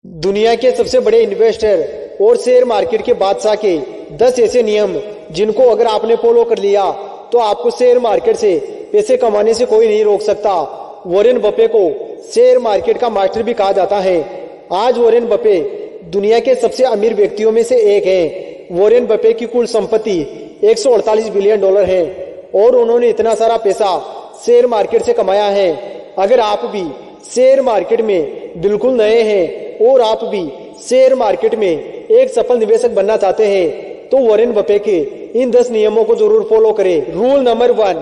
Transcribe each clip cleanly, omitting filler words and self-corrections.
दुनिया के सबसे बड़े इन्वेस्टर और शेयर मार्केट के बादशाह के 10 ऐसे नियम जिनको अगर आपने फॉलो कर लिया तो आपको शेयर मार्केट से पैसे कमाने से कोई नहीं रोक सकता। वॉरेन बफे को शेयर मार्केट का मास्टर भी कहा जाता है। आज वॉरेन बफे दुनिया के सबसे अमीर व्यक्तियों में से एक है। वॉरेन बफे की कुल संपत्ति 148 बिलियन डॉलर है और उन्होंने इतना सारा पैसा शेयर मार्केट से कमाया है। अगर आप भी शेयर मार्केट में बिल्कुल नए हैं और आप भी शेयर मार्केट में एक सफल निवेशक बनना चाहते हैं तो वॉरेन बफे के इन 10 नियमों को जरूर फॉलो करें। रूल नंबर 1,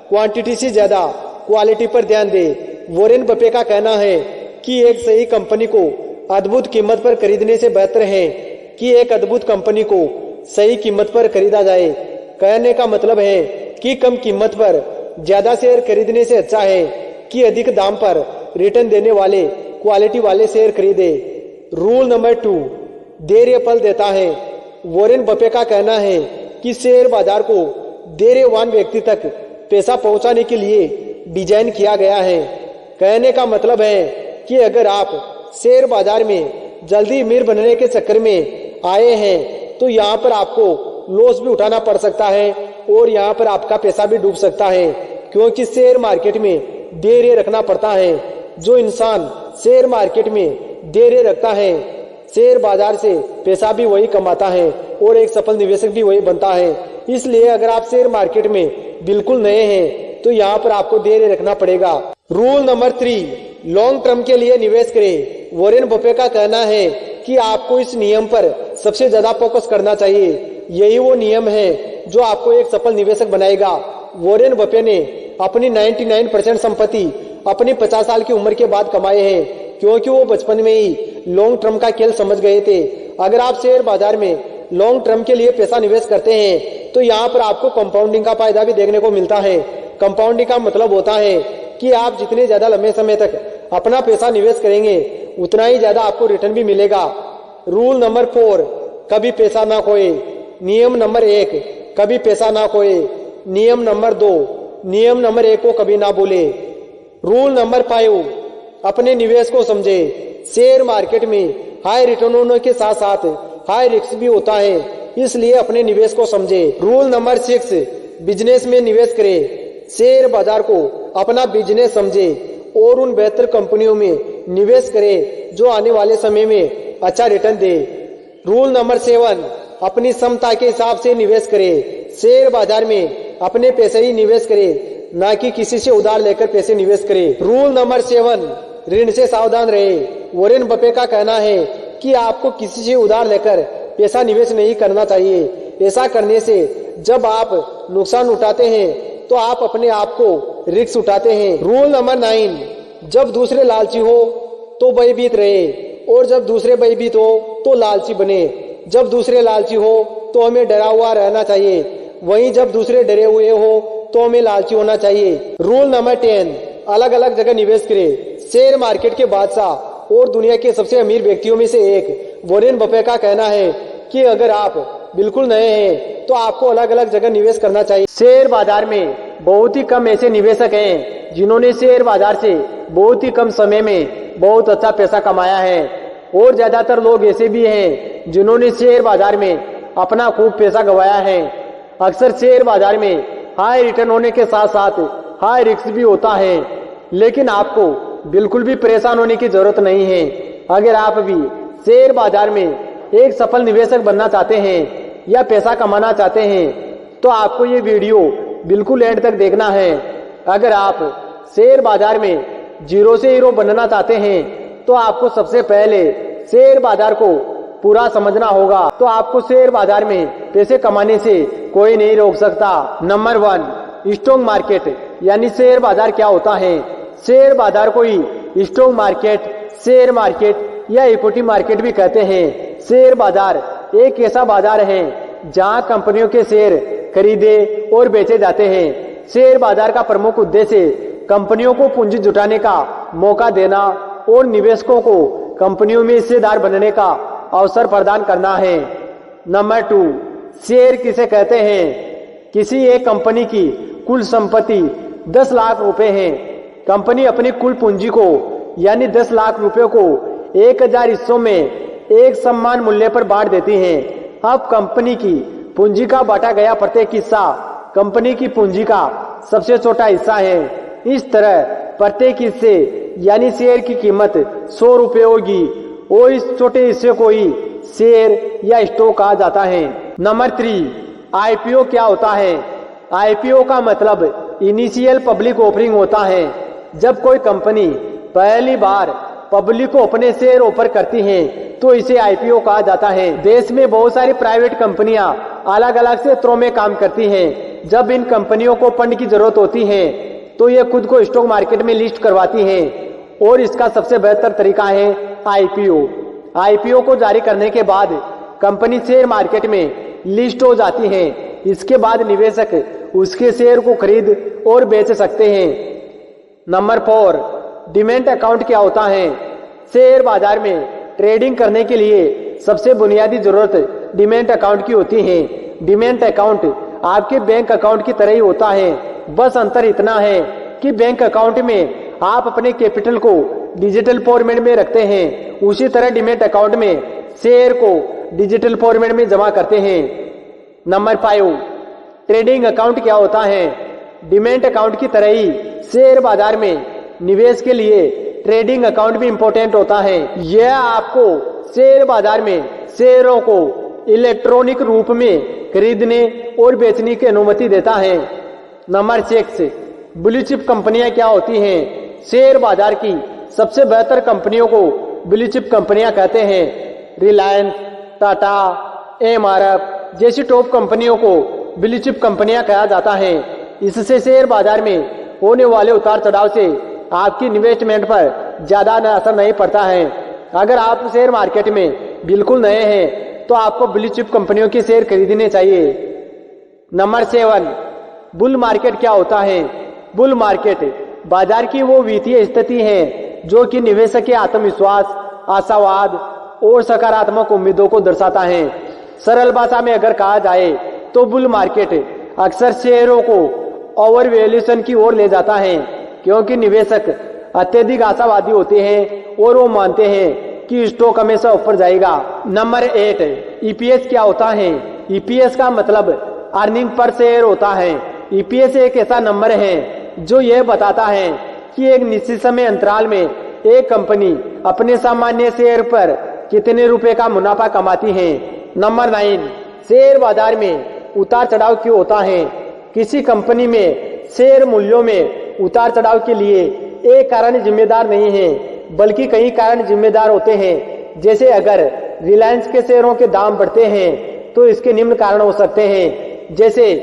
क्वांटिटी से ज्यादा क्वालिटी पर ध्यान दें। वॉरेन बफे का कहना है कि एक सही कंपनी को अद्भुत कीमत पर खरीदने से बेहतर है कि एक अद्भुत कंपनी को सही कीमत पर खरीदा जाए। कहने का मतलब है कि कम कीमत पर ज्यादा शेयर खरीदने से अच्छा है कि अधिक दाम पर रिटर्न देने वाले क्वालिटी वाले शेयर खरीदे। रूल नंबर 2, धैर्य फल देता है। वॉरेन बफे का कहना है कि शेयर बाजार को धैर्यवान व्यक्ति तक पैसा पहुंचाने के लिए डिजाइन किया गया है। कहने का मतलब है कि अगर आप शेयर बाजार में जल्दी अमीर बनने के चक्कर में आए हैं तो यहाँ पर आपको लॉस भी उठाना पड़ सकता है और यहाँ पर आपका पैसा भी डूब सकता है, क्योंकि शेयर मार्केट में धैर्य रखना पड़ता है। जो इंसान शेयर मार्केट में धैर्य रखता है शेयर बाजार से पैसा भी वही कमाता है और एक सफल निवेशक भी वही बनता है। इसलिए अगर आप शेयर मार्केट में बिल्कुल नए हैं तो यहाँ पर आपको धैर्य रखना पड़ेगा। रूल नंबर 3, लॉन्ग टर्म के लिए निवेश करें। वॉरेन बफे का कहना है कि आपको इस नियम पर सबसे ज्यादा फोकस करना चाहिए। यही वो नियम है जो आपको एक सफल निवेशक बनाएगा। वॉरेन बफे ने अपनी 99% संपत्ति अपनी 50 साल की उम्र के बाद कमाए हैं, क्योंकि वो बचपन में ही लॉन्ग टर्म का खेल समझ गए थे। अगर आप शेयर बाजार में लॉन्ग टर्म के लिए पैसा निवेश करते हैं तो यहाँ पर आपको कंपाउंडिंग का फायदा भी देखने को मिलता है। कंपाउंडिंग का मतलब होता है कि आप जितने ज्यादा लंबे समय तक अपना पैसा निवेश करेंगे उतना ही ज्यादा आपको रिटर्न भी मिलेगा। रूल नंबर 4, कभी पैसा ना खोए। नियम नंबर 1, कभी पैसा ना खोए। नियम नंबर 2, नियम नंबर 1 को कभी ना भूले। रूल नंबर 5, अपने निवेश को समझे। शेयर मार्केट में हाई रिटर्न होने के साथ साथ हाई रिस्क भी होता है, इसलिए अपने निवेश को समझे। रूल नंबर 6, बिजनेस में निवेश करें। शेयर बाजार को अपना बिजनेस समझे और उन बेहतर कंपनियों में निवेश करें जो आने वाले समय में अच्छा रिटर्न दे। रूल नंबर 7, अपनी क्षमता के हिसाब से निवेश करें। शेयर बाजार में अपने पैसे ही निवेश करें, ना कि किसी से उधार लेकर पैसे निवेश करें। रूल नंबर 7, ऋण से सावधान रहे। वॉरेन बफे का कहना है कि आपको किसी से उधार लेकर पैसा निवेश नहीं करना चाहिए। ऐसा करने से जब आप नुकसान उठाते हैं तो आप अपने आप को रिस्क उठाते हैं। रूल नंबर 9, जब दूसरे लालची हो तो भयभीत रहे और जब दूसरे भयभीत हो तो लालची बने। जब दूसरे लालची हो तो हमें डरा हुआ रहना चाहिए, वहीं जब दूसरे डरे हुए हो तो हमें लालची होना चाहिए। रूल नंबर 10, अलग अलग जगह निवेश करें। शेयर मार्केट के बादशाह और दुनिया के सबसे अमीर व्यक्तियों में से एक वॉरेन बफे का कहना है कि अगर आप बिल्कुल नए हैं तो आपको अलग अलग जगह निवेश करना चाहिए। शेयर बाजार में बहुत ही कम ऐसे निवेशक हैं जिन्होंने शेयर बाजार से बहुत ही कम समय में बहुत अच्छा पैसा कमाया है और ज्यादातर लोग ऐसे भी हैं जिन्होंने शेयर बाजार में अपना खूब पैसा गंवाया है। अक्सर शेयर बाजार में हाई रिटर्न होने के साथ साथ हाई रिस्क भी होता है, लेकिन आपको बिल्कुल भी परेशान होने की जरूरत नहीं है। अगर आप भी शेयर बाजार में एक सफल निवेशक बनना चाहते हैं या पैसा कमाना चाहते हैं तो आपको ये वीडियो बिल्कुल एंड तक देखना है। अगर आप शेयर बाजार में जीरो से हीरो बनना चाहते हैं तो आपको सबसे पहले शेयर बाजार को पूरा समझना होगा, तो आपको शेयर बाजार में पैसे कमाने से कोई नहीं रोक सकता। नंबर 1, स्टॉक मार्केट यानी शेयर बाजार क्या होता है। शेयर बाजार को ही स्टॉक मार्केट, शेयर मार्केट या इक्विटी मार्केट भी कहते हैं। शेयर बाजार एक ऐसा बाजार है जहां कंपनियों के शेयर खरीदे और बेचे जाते हैं। शेयर बाजार का प्रमुख उद्देश्य कंपनियों को पूंजी जुटाने का मौका देना और निवेशकों को कंपनियों में हिस्सेदार बनने का अवसर प्रदान करना है। नंबर 2, शेयर किसे कहते हैं। किसी एक कंपनी की कुल संपत्ति 10 लाख रुपए है। कंपनी अपनी कुल पूंजी को यानी 10 लाख रुपए को 1000 हिस्सों में एक समान मूल्य पर बांट देती हैं। अब कंपनी की पूंजी का बांटा गया प्रत्येक हिस्सा कंपनी की पूंजी का सबसे छोटा हिस्सा है। इस तरह प्रत्येक हिस्से यानी शेयर की कीमत 100 रुपये होगी और इस छोटे हिस्से को ही शेयर या स्टॉक कहा जाता है। नंबर 3, आईपीओ क्या होता है? आईपीओ का मतलब इनिशियल पब्लिक ऑफरिंग होता है। जब कोई कंपनी पहली बार पब्लिक को अपने शेयर ऑफर करती है तो इसे आईपीओ कहा जाता है। देश में बहुत सारी प्राइवेट कंपनियां अलग अलग क्षेत्रों में काम करती हैं। जब इन कंपनियों को फंड की जरूरत होती है तो ये खुद को स्टॉक मार्केट में लिस्ट करवाती हैं और इसका सबसे बेहतर तरीका है आईपीओ। आईपीओ को जारी करने के बाद कंपनी शेयर मार्केट में लिस्ट हो जाती है। इसके बाद निवेशक उसके शेयर को खरीद और बेच सकते हैं। नंबर 4, डीमैट अकाउंट क्या होता है? शेयर बाजार में ट्रेडिंग करने के लिए सबसे बुनियादी जरूरत डीमैट अकाउंट की होती है। डीमैट अकाउंट आपके बैंक अकाउंट की तरह ही होता है, बस अंतर इतना है कि बैंक अकाउंट में आप अपने कैपिटल को डिजिटल फॉर्मेट में रखते हैं, उसी तरह डीमैट अकाउंट में शेयर को डिजिटल फॉर्मेट में जमा करते हैं। नंबर 5, ट्रेडिंग अकाउंट क्या होता है? डीमैट अकाउंट की तरह ही शेयर बाजार में निवेश के लिए ट्रेडिंग अकाउंट भी इंपॉर्टेंट होता है। यह आपको शेयर बाजार में शेयरों को इलेक्ट्रॉनिक रूप में खरीदने और बेचने की अनुमति देता है। नंबर 6, ब्लू चिप कंपनियां क्या होती हैं? शेयर बाजार की सबसे बेहतर कंपनियों को ब्लू चिप कंपनियां कहते हैं। रिलायंस, टाटा, एमआरएफ जैसी टॉप कंपनियों को ब्लू चिप कंपनियां कहा जाता है। इससे शेयर बाजार में होने वाले उतार चढ़ाव से आपकी इन्वेस्टमेंट पर ज्यादा असर नहीं पड़ता है। अगर आप शेयर मार्केट में बिल्कुल नए हैं तो आपको ब्लू चिप कंपनियों के शेयर खरीदने चाहिए। नंबर 7, बुल मार्केट क्या होता है? बुल मार्केट बाजार की वो वित्तीय स्थिति है जो कि निवेशक के आत्मविश्वास, आशावाद और सकारात्मक उम्मीदों को दर्शाता है। सरल भाषा में अगर कहा जाए तो बुल मार्केट अक्सर शेयरों को ओवर वैल्यूएशन की ओर ले जाता है, क्योंकि निवेशक अत्यधिक आशावादी होते हैं और वो मानते हैं कि स्टॉक हमेशा ऊपर जाएगा। नंबर 8, ईपीएस क्या होता है? ईपीएस का मतलब अर्निंग पर शेयर होता है। ईपीएस एक ऐसा नंबर है जो यह बताता है कि एक निश्चित समय अंतराल में एक कंपनी अपने सामान्य शेयर पर कितने रुपए का मुनाफा कमाती है। नंबर 9, शेयर बाजार में उतार चढ़ाव क्यों होता है? किसी कंपनी में शेयर मूल्यों में उतार चढ़ाव के लिए एक कारण जिम्मेदार नहीं है, बल्कि कई कारण जिम्मेदार होते हैं। जैसे अगर रिलायंस के शेयरों के दाम बढ़ते हैं तो इसके निम्न कारण हो सकते हैं, जैसे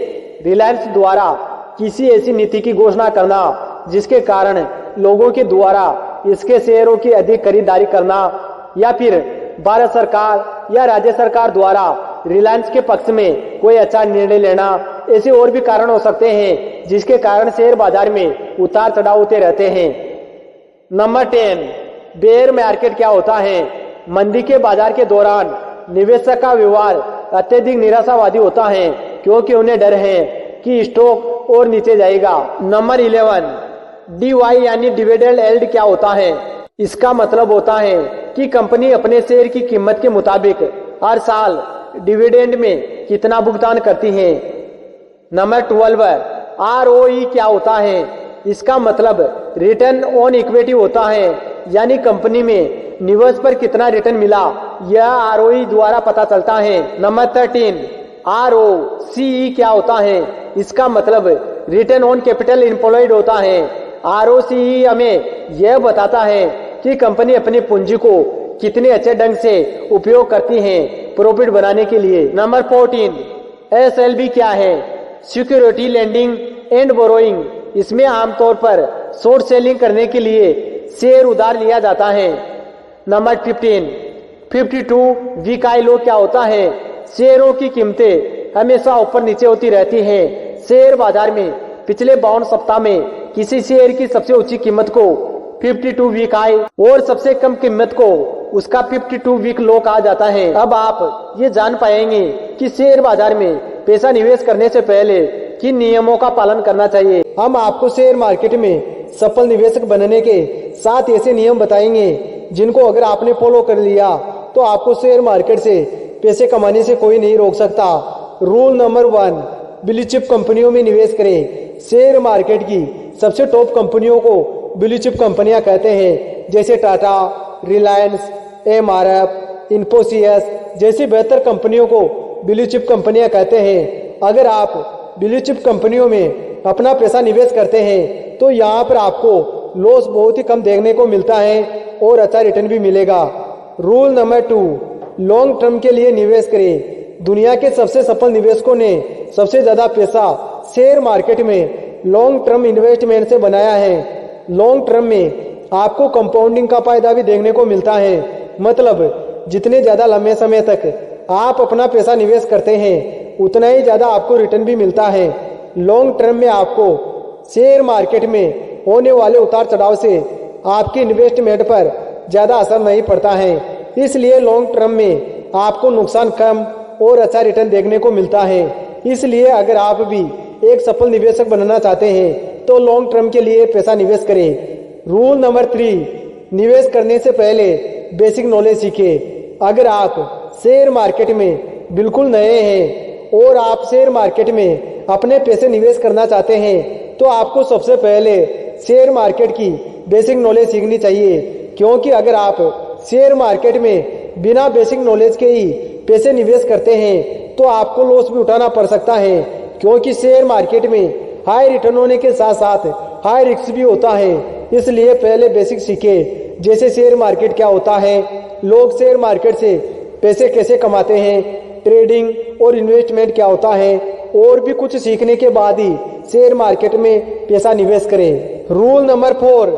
रिलायंस द्वारा किसी ऐसी नीति की घोषणा करना जिसके कारण लोगों के द्वारा इसके शेयरों की अधिक खरीदारी करना, या फिर भारत सरकार या राज्य सरकार द्वारा रिलायंस के पक्ष में कोई अच्छा निर्णय लेना। ऐसे और भी कारण हो सकते हैं जिसके कारण शेयर बाजार में उतार चढ़ाव होते रहते हैं। नंबर 10, बेयर मार्केट क्या होता है? मंदी के बाजार के दौरान निवेशक का व्यवहार अत्यधिक निराशावादी होता है, क्योंकि उन्हें डर है कि स्टॉक और नीचे जाएगा। नंबर 11, डीवाई यानी डिविडेंड यील्ड क्या होता है? इसका मतलब होता है कि कंपनी अपने शेयर की कीमत के मुताबिक हर साल डिविडेंड में कितना भुगतान करती है। नंबर 12, आरओई क्या होता है? इसका मतलब रिटर्न ऑन इक्विटी होता है, यानी कंपनी में निवेश पर कितना रिटर्न मिला यह आरओई द्वारा पता चलता है। नंबर 13, आरओसीई क्या होता है? इसका मतलब रिटर्न ऑन कैपिटल एम्प्लॉयड होता है। आरओसीई हमें यह बताता है कि कंपनी अपनी पूंजी को कितने अच्छे ढंग से उपयोग करती है प्रॉफिट बनाने के लिए। नंबर 14, एसएलबी क्या है? Security lending and borrowing. इसमें आमतौर पर शॉर्ट सेलिंग करने के लिए शेयर उधार लिया जाता है। नंबर 15, 52 वीक आई लो क्या होता है? शेयरों की कीमतें हमेशा ऊपर नीचे होती रहती हैं। शेयर बाजार में पिछले 52 सप्ताह में किसी शेयर की सबसे ऊंची कीमत को 52 वीक हाई और सबसे कम कीमत को उसका 52 वीक लो कहा जाता है। अब आप ये जान पाएंगे कि शेयर बाजार में पैसा निवेश करने से पहले किन नियमों का पालन करना चाहिए। हम आपको शेयर मार्केट में सफल निवेशक बनने के 7 ऐसे नियम बताएंगे जिनको अगर आपने फॉलो कर लिया तो आपको शेयर मार्केट से पैसे कमाने से कोई नहीं रोक सकता। रूल नंबर 1, ब्लू चिप कंपनियों में निवेश करें। शेयर मार्केट की सबसे टॉप कंपनियों को ब्लू चिप कंपनियां कहते हैं, जैसे टाटा, रिलायंस, एमआरएफ, इन्फोसिस जैसी बेहतर कंपनियों को ब्लू चिप कंपनियां कहते हैं। अगर आप ब्लू चिप कंपनियों में अपना पैसा निवेश करते हैं तो यहाँ पर आपको लॉस बहुत ही कम देखने को मिलता है और अच्छा रिटर्न भी मिलेगा। रूल नंबर 2, लॉन्ग टर्म के लिए निवेश करें। दुनिया के सबसे सफल निवेशकों ने सबसे ज्यादा पैसा शेयर मार्केट में लॉन्ग टर्म इन्वेस्टमेंट से बनाया है। लॉन्ग टर्म में आपको कंपाउंडिंग का फायदा भी देखने को मिलता है, मतलब जितने ज्यादा लंबे समय तक आप अपना पैसा निवेश करते हैं उतना ही ज्यादा आपको रिटर्न भी मिलता है। लॉन्ग टर्म में आपको शेयर मार्केट में होने वाले उतार चढ़ाव से आपके इन्वेस्टमेंट पर ज्यादा असर नहीं पड़ता है, इसलिए लॉन्ग टर्म में आपको नुकसान कम और अच्छा रिटर्न देखने को मिलता है। इसलिए अगर आप भी एक सफल निवेशक बनना चाहते हैं तो लॉन्ग टर्म के लिए पैसा निवेश करें। रूल नंबर 3, निवेश करने से पहले बेसिक नॉलेज सीखें। अगर आप शेयर मार्केट में बिल्कुल नए हैं और आप शेयर मार्केट में अपने पैसे निवेश करना चाहते हैं तो आपको सबसे पहले शेयर मार्केट की बेसिक नॉलेज सीखनी चाहिए, क्योंकि अगर आप शेयर मार्केट में बिना बेसिक नॉलेज के ही पैसे निवेश करते हैं तो आपको लॉस भी उठाना पड़ सकता है, क्योंकि शेयर मार्केट में हाई रिटर्न होने के साथ साथ हाई रिस्क भी होता है। इसलिए पहले बेसिक सीखें, जैसे शेयर मार्केट क्या होता है, लोग शेयर मार्केट से पैसे कैसे कमाते हैं, ट्रेडिंग और इन्वेस्टमेंट क्या होता है, और भी कुछ सीखने के बाद ही शेयर मार्केट में पैसा निवेश करें। रूल नंबर 4,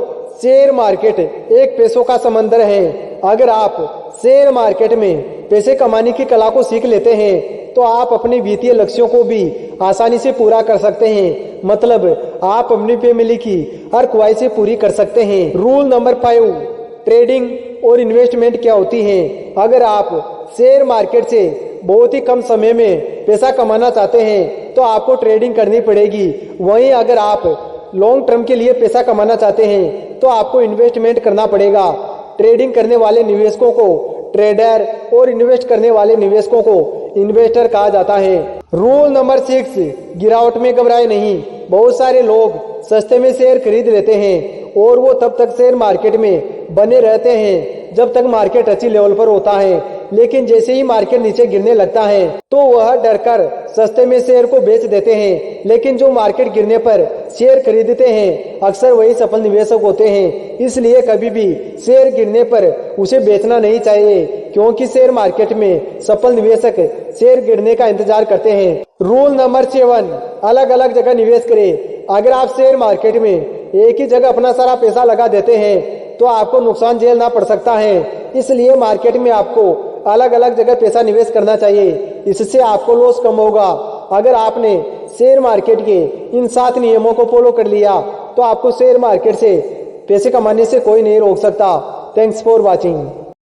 शेयर मार्केट एक पैसों का समंदर है। अगर आप शेयर मार्केट में पैसे कमाने की कला को सीख लेते हैं तो आप अपने वित्तीय लक्ष्यों को भी आसानी से पूरा कर सकते हैं, मतलब आप अपनी फैमिली की हर ख्वाहिशें पूरी कर सकते हैं। रूल नंबर 5, ट्रेडिंग और इन्वेस्टमेंट क्या होती है। अगर आप शेयर मार्केट से बहुत ही कम समय में पैसा कमाना चाहते हैं तो आपको ट्रेडिंग करनी पड़ेगी। वहीं अगर आप लॉन्ग टर्म के लिए पैसा कमाना चाहते हैं तो आपको इन्वेस्टमेंट करना पड़ेगा। ट्रेडिंग करने वाले निवेशकों को ट्रेडर और इन्वेस्ट करने वाले निवेशकों को इन्वेस्टर कहा जाता है। रूल नंबर 6, गिरावट में घबराए नहीं। बहुत सारे लोग सस्ते में शेयर खरीद लेते हैं और वो तब तक शेयर मार्केट में बने रहते हैं जब तक मार्केट अच्छी लेवल पर होता है, लेकिन जैसे ही मार्केट नीचे गिरने लगता है तो वह डरकर सस्ते में शेयर को बेच देते हैं। लेकिन जो मार्केट गिरने पर शेयर खरीदते हैं अक्सर वही सफल निवेशक होते हैं। इसलिए कभी भी शेयर गिरने पर उसे बेचना नहीं चाहिए, क्योंकि शेयर मार्केट में सफल निवेशक शेयर गिरने का इंतजार करते हैं। रूल नंबर 7, अलग अलग जगह निवेश करें। अगर आप शेयर मार्केट में एक ही जगह अपना सारा पैसा लगा देते हैं तो आपको नुकसान झेलना पड़ सकता है। इसलिए मार्केट में आपको अलग अलग जगह पैसा निवेश करना चाहिए, इससे आपको लॉस कम होगा। अगर आपने शेयर मार्केट के इन 7 नियमों को फॉलो कर लिया तो आपको शेयर मार्केट से पैसे कमाने से कोई नहीं रोक सकता। Thanks for watching.